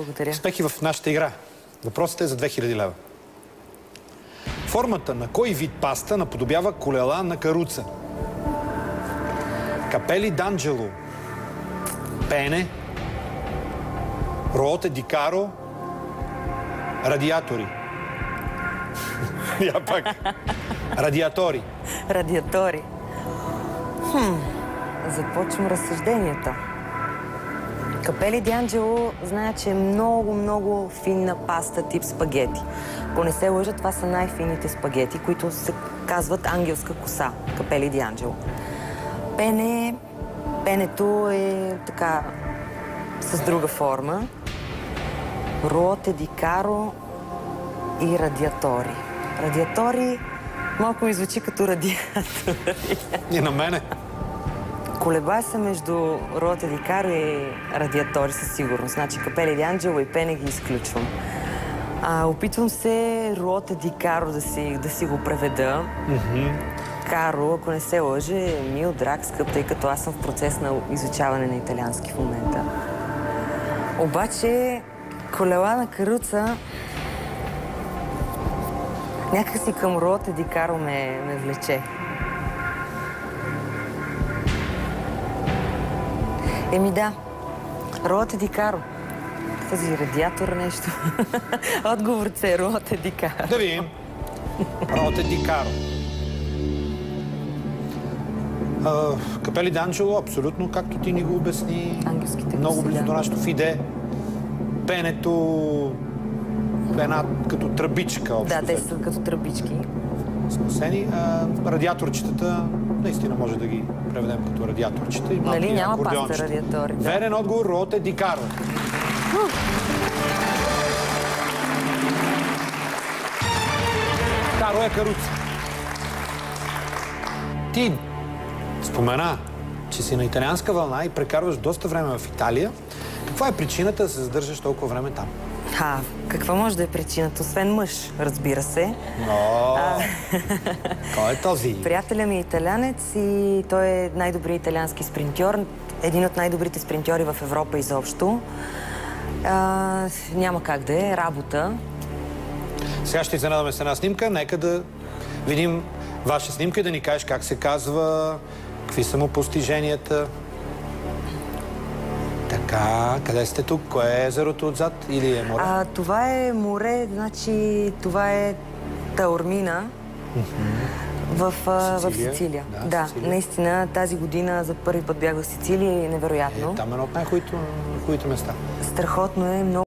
Благодаря. Успехи в нашата игра. Въпросът е за 2000 лева. Формата на кой вид паста наподобява колела на каруца? Капели Данджело, пене, Руоте ди Каро, радиатори. Я пак. Радиатори. Радиатори. Започвам разсъжденията. Капели ди Анджело знае, че е много финна паста тип спагети. Ако не се лъжа, това са най-финните спагети, които се казват ангелска коса. Капели ди Анджело. Пенето е така с друга форма. Руоте ди Каро и радиатори. Радиатори малко ми звучи като радиатори. И на мене. Колебая се между Руоте ди Каро и радиатори със сигурност. Значи Капели ди Анджело и пене ги изключвам. Опитвам се Руоте ди Каро да си го преведа. Каро, ако не се лъже, е мил, драг, скъп, тъй като аз съм в процес на изучаване на италиански в момента. Обаче, колела на каруца някакси към Руоте ди Каро ме влече. Да, Руоте ди Каро. Тази радиатор нещо. Отговорът е Руоте ди Каро. Да видим. Руоте ди Каро. Капели Данджело, абсолютно, както ти ни го обясни. Ангелските много близо до нашото фиде. Пенето една като тръбичка. Да, те са като тръбички. Спасени. Радиаторчетата наистина може да ги преведем като радиаторчета. Нали няма паста радиатори? Да. Верен отговор, Руоте ди Каро. Каро е каруца. Ти спомена, че си на италианска вълна и прекарваш доста време в Италия. Каква е причината да се задържаш толкова време там? Каква може да е причината? Освен мъж, разбира се. Кой е този? Приятеля ми е италянец и той е най-добрият италиански спринтьор. Един от най-добрите спринтьори в Европа изобщо. Няма как да е. Работа. Сега ще изненадаме с една снимка. Нека да видим ваша снимка и да ни кажеш как се казва, какви са му постиженията. Така, къде сте тук? Кое е езерото отзад или е море? Това е море, значи това е Таормина в Сицилия. Да, наистина тази година за първи път бях в Сицилия и е невероятно. Там е едно от най-хубавите места. Страхотно е, много.